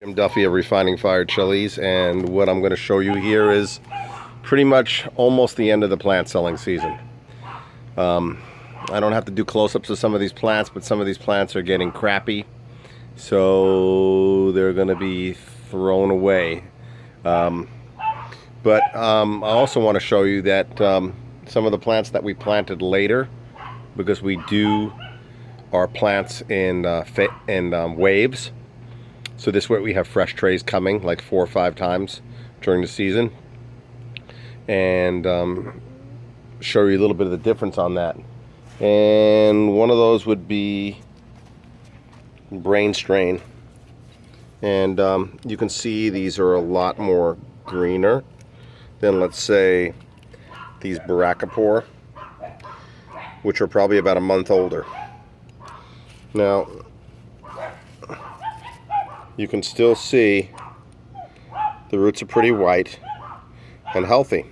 I'm Duffy of Refining Fire Chiles, and what I'm going to show you here is pretty much almost the end of the plant selling season. I don't have to do close-ups of some of these plants, but some of these plants are getting crappy, so they're going to be thrown away. I also want to show you that some of the plants that we planted later, because we do our plants in waves. So this way we have fresh trays coming like 4 or 5 times during the season, and show you a little bit of the difference on that. And one of those would be brain strain, and you can see these are a lot more greener than, let's say, these Baracapore, which are probably about a month older. Now you can still see the roots are pretty white and healthy.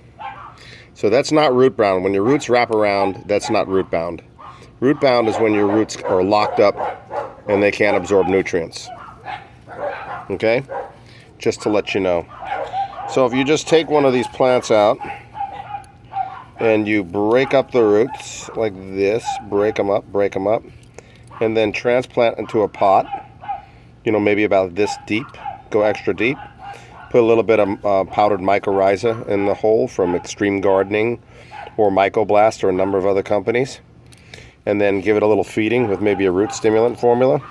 So that's not root bound. When your roots wrap around, that's not root bound. Root bound is when your roots are locked up and they can't absorb nutrients. Okay? Just to let you know. So if you just take one of these plants out and you break up the roots like this, break them up, and then transplant into a pot, maybe about this deep, go extra deep. Put a little bit of powdered mycorrhiza in the hole from Extreme Gardening or Mycoblast or a number of other companies. And then give it a little feeding with maybe a root stimulant formula.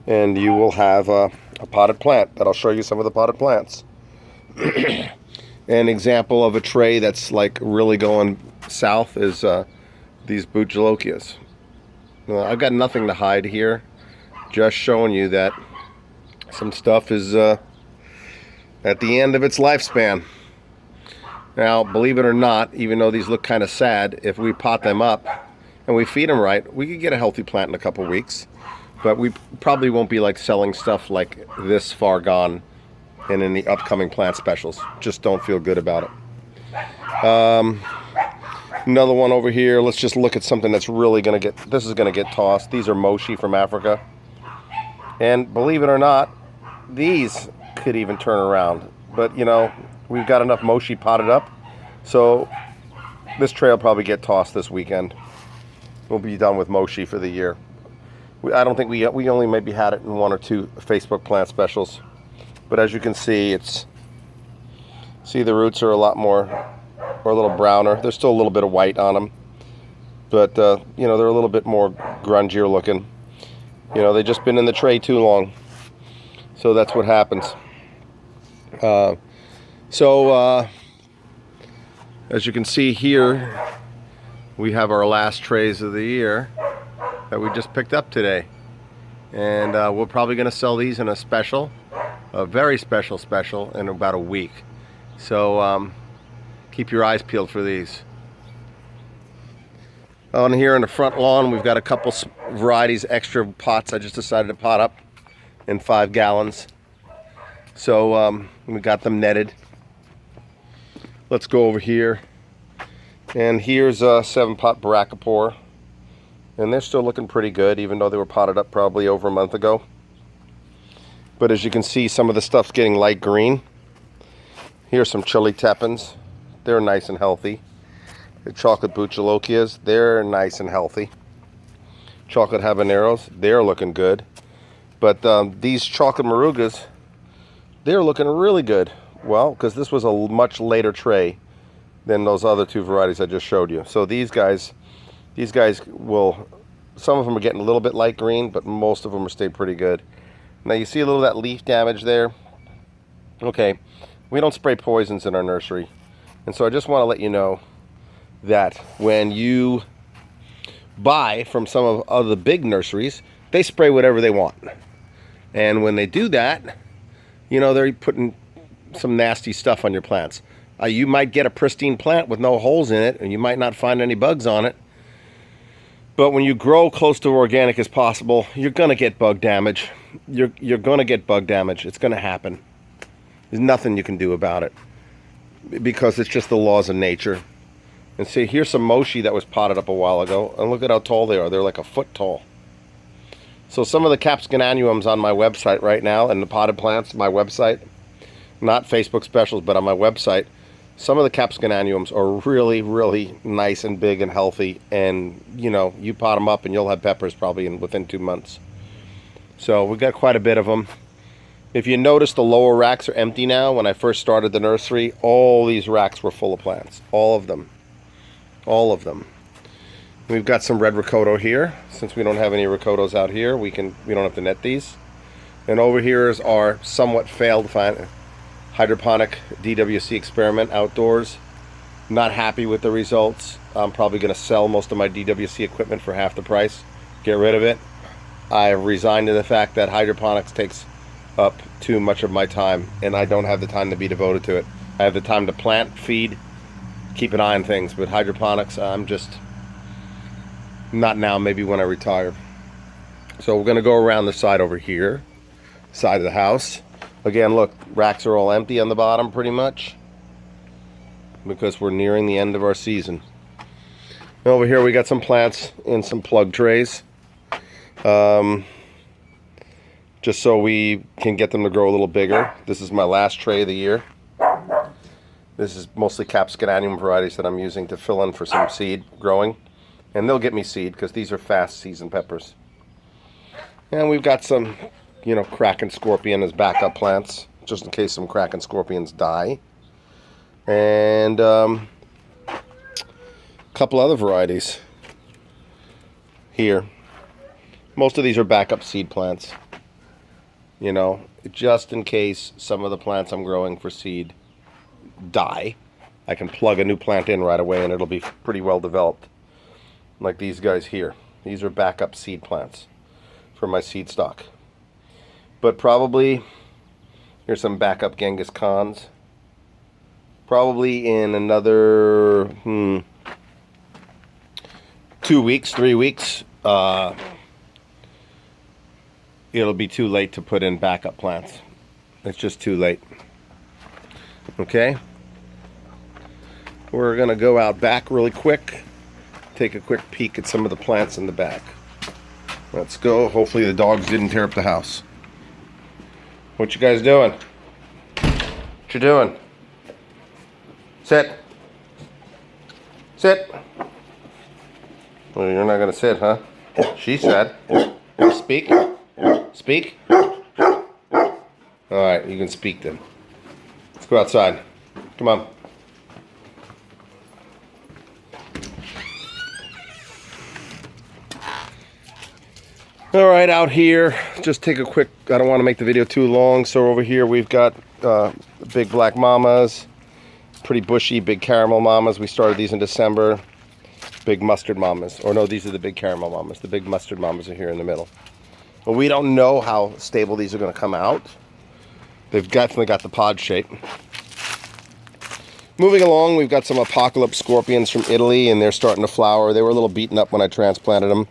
And you will have a potted plant. That'll show you some of the potted plants. An example of a tray that's like really going south is these Buchalocias. I've got nothing to hide here. Just showing you that some stuff is at the end of its lifespan. Now, believe it or not, even though these look kind of sad, if we pot them up and we feed them right, we could get a healthy plant in a couple weeks. But we probably won't be like selling stuff like this far gone and in the upcoming plant specials. Just don't feel good about it. Another one over here. Let's just look at something that's really going to get, this is going to get tossed. These are Moshi from Africa. And believe it or not, these could even turn around. But, we've got enough Moshi potted up. So this tray will probably get tossed this weekend. We'll be done with Moshi for the year. I don't think we only maybe had it in 1 or 2 Facebook plant specials. But as you can see, the roots are a lot more, or a little browner. There's still a little bit of white on them. But, they're a little bit more grungier looking. They've just been in the tray too long. So that's what happens. As you can see here, we have our last trays of the year that we just picked up today. And we're probably going to sell these in a special, a very special in about a week. So keep your eyes peeled for these. On here in the front lawn, we've got a couple varieties, extra pots I just decided to pot up in 5 gallons. So we got them netted. Let's go over here. And here's a 7-pot Baracapore. And they're still looking pretty good, even though they were potted up probably over a month ago. But as you can see, some of the stuff's getting light green. Here's some Chili Tepins. They're nice and healthy. The chocolate Buchalocias, they're nice and healthy. Chocolate Habaneros, they're looking good. But these chocolate Morugas, they're looking really good. Well, because this was a much later tray than those other 2 varieties I just showed you. So these guys will, some of them are getting a little bit light green, but most of them are stayed pretty good. Now you see a little of that leaf damage there. Okay, we don't spray poisons in our nursery. And so I just want to let you know that when you buy from some of the big nurseries, they spray whatever they want. And when they do that, they're putting some nasty stuff on your plants. You might get a pristine plant with no holes in it, and you might not find any bugs on it. But when you grow close to organic as possible, you're going to get bug damage. You're going to get bug damage. It's going to happen. There's nothing you can do about it, because it's just the laws of nature. And see, here's some Moshi that was potted up a while ago, and look at how tall they are. They're like a foot tall. So some of the capsicum on my website right now, and the potted plants, my website, not Facebook specials, but on my website, some of the capsicum are really, really nice and big and healthy. And, you know, you pot them up and you'll have peppers probably within 2 months. So we've got quite a bit of them. If you notice, the lower racks are empty now. When I first started the nursery, all these racks were full of plants. All of them. All of them. We've got some red ricotta here. Since we don't have any ricottas out here, we don't have to net these. And over here is our somewhat failed hydroponic DWC experiment outdoors. Not happy with the results. I'm probably going to sell most of my DWC equipment for half the price. Get rid of it. I've resigned to the fact that hydroponics takes up too much of my time, and I don't have the time to be devoted to it. I have the time to plant, feed, keep an eye on things, but hydroponics, I'm just not now, maybe when I retire. So we're going to go around the side over here, side of the house. Again, look, racks are all empty on the bottom pretty much because we're nearing the end of our season. And over here we got some plants in some plug trays. Just so we can get them to grow a little bigger. This is my last tray of the year. This is mostly capsicum varieties that I'm using to fill in for some seed growing. And they'll get me seed because these are fast season peppers. And we've got some, you know, crack and scorpion as backup plants, just in case some crack and scorpions die. And a couple other varieties here. Most of these are backup seed plants. You know, just in case some of the plants I'm growing for seed die, I can plug a new plant in right away and it'll be pretty well developed. Like these guys here. These are backup seed plants for my seed stock. But probably, here's some backup Genghis Khans. Probably in another 2 weeks, 3 weeks, it'll be too late to put in backup plants. It's just too late. Okay? We're going to go out back really quick, take a quick peek at some of the plants in the back. Let's go. Hopefully the dogs didn't tear up the house. What you guys doing? What you doing? Sit. Sit. Well, you're not going to sit, huh? She said. Speak. Speak? Alright, you can speak then. Let's go outside. Come on. Alright, out here, just take a quick, I don't want to make the video too long, so over here we've got big black mamas, pretty bushy, big caramel mamas. We started these in December. Big mustard mamas. Or no, these are the big caramel mamas. The big mustard mamas are here in the middle. But we don't know how stable these are going to come out. They've definitely got the pod shape. Moving along, we've got some apocalypse scorpions from Italy, and they're starting to flower. They were a little beaten up when I transplanted them,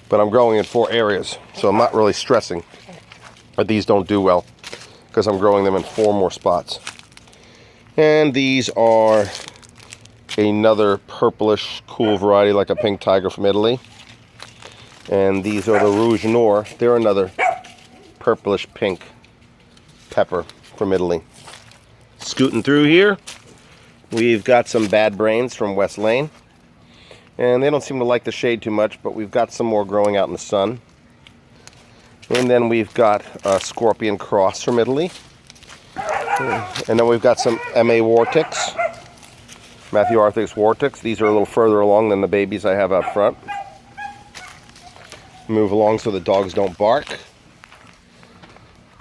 but I'm growing in 4 areas, so I'm not really stressing. But these don't do well because I'm growing them in 4 more spots. And these are another purplish cool variety like a pink tiger from Italy. And these are the Rouge Noir. They're another purplish pink pepper from Italy. Scooting through here, we've got some bad brains from West Lane. And they don't seem to like the shade too much, but we've got some more growing out in the sun. And then we've got a Scorpion Cross from Italy. And then we've got some M.A. Wartix. Matthew Arthur's Wartix. These are a little further along than the babies I have out front. Move along so the dogs don't bark.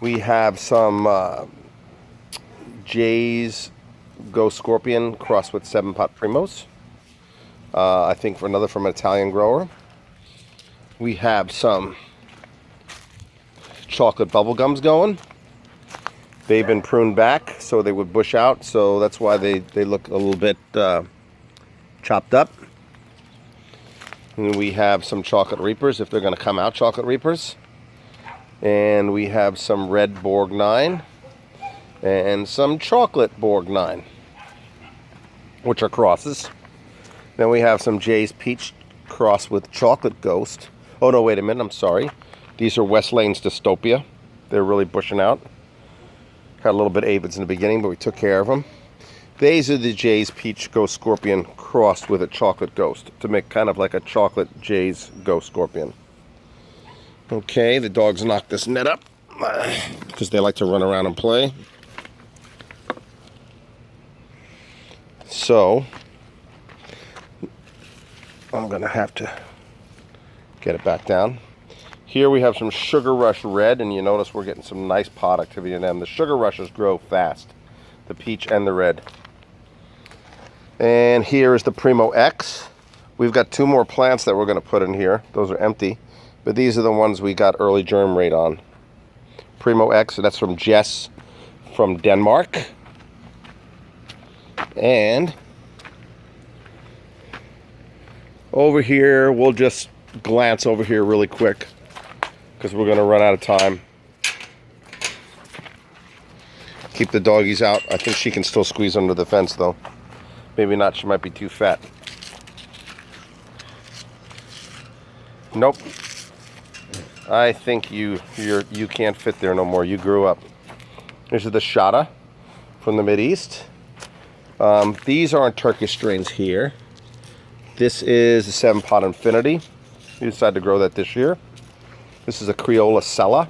We have some Jay's Ghost Scorpion crossed with 7-pot Primos. I think for another from an Italian grower. We have some chocolate bubblegums going. They've been pruned back so they would bush out, so that's why they look a little bit chopped up. And we have some chocolate reapers, if they're going to come out, chocolate reapers. And we have some red Borg 9 and some chocolate Borg 9, which are crosses. Then we have some Jay's Peach cross with Chocolate Ghost. Oh no, wait a minute, I'm sorry. These are West Lane's Dystopia. They're really bushing out. Had a little bit of aphids in the beginning, but we took care of them. These are the Jay's Peach Ghost Scorpion crossed with a chocolate ghost to make kind of like a chocolate Jay's Ghost Scorpion. Okay, the dogs knocked this net up because they like to run around and play. So, I'm going to have to get it back down. Here we have some Sugar Rush Red, and you notice we're getting some nice pod activity in them. The Sugar Rushes grow fast, the peach and the red. And here is the Primo X. We've got 2 more plants that we're going to put in here. Those are empty, but these are the ones we got early germ rate on. Primo X, that's from Jess from Denmark. And over here, we'll just glance over here really quick because we're going to run out of time. Keep the doggies out. I think she can still squeeze under the fence though. Maybe not, she might be too fat. Nope. I think you can't fit there no more. You grew up. This is the Shada from the Mideast. These aren't Turkish strains here. This is a 7-pot Infinity. We decided to grow that this year. This is a Criolla Sella,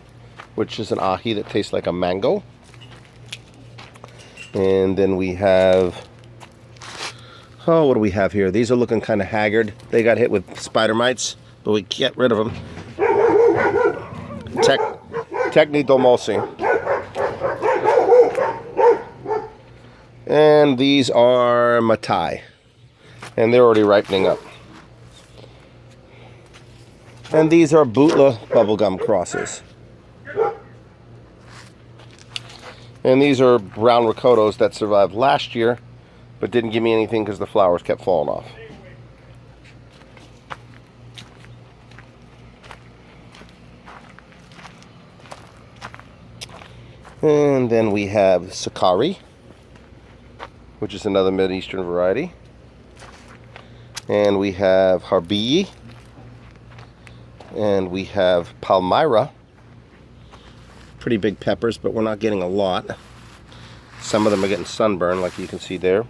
which is an ahi that tastes like a mango. And then we have, oh, what do we have here? These are looking kind of haggard. They got hit with spider mites, but we get rid of them. Technidomosi. And these are Matai. And they're already ripening up. And these are Butla bubblegum crosses. And these are brown Ricotos that survived last year, but didn't give me anything because the flowers kept falling off. And then we have Sakari, which is another Mideastern variety. And we have Harbiyi. And we have Palmyra. Pretty big peppers, but we're not getting a lot. Some of them are getting sunburned, like you can see there.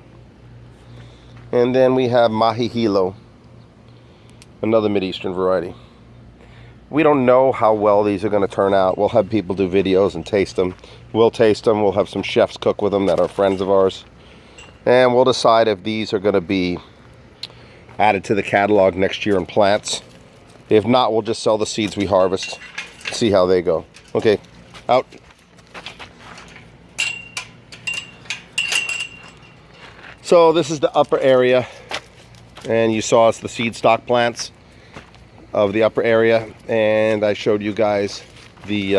And then we have Mahihilo, another Mideastern variety. We don't know how well these are going to turn out. We'll have people do videos and taste them. We'll taste them. We'll have some chefs cook with them that are friends of ours. And we'll decide if these are going to be added to the catalog next year in plants. If not, we'll just sell the seeds we harvest. See how they go. Okay, out. So this is the upper area. And you saw the seed stock plants of the upper area, and I showed you guys the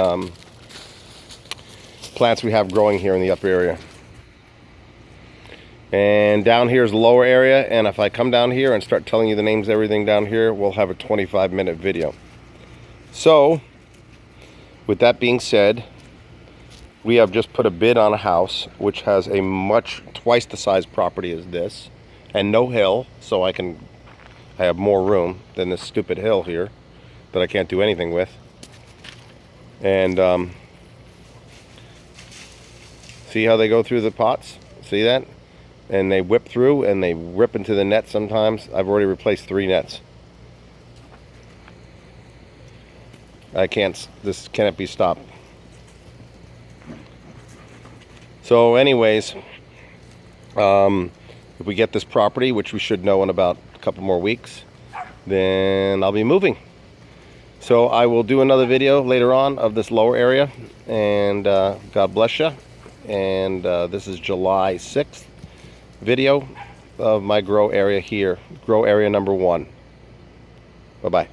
plants we have growing here in the upper area. And down here is the lower area, and if I come down here and start telling you the names of everything down here, we'll have a 25-minute video. So, with that being said, we have just put a bid on a house which has a twice the size property as this, and no hill, so I have more room than this stupid hill here that I can't do anything with. And see how they go through the pots? See that? And they whip through and they rip into the net sometimes. I've already replaced 3 nets. This cannot be stopped. So anyways, if we get this property, which we should know in about a couple more weeks, then I'll be moving. So I will do another video later on of this lower area, and God bless you. And this is July 6th video of my grow area here, grow area number 1. Bye-bye.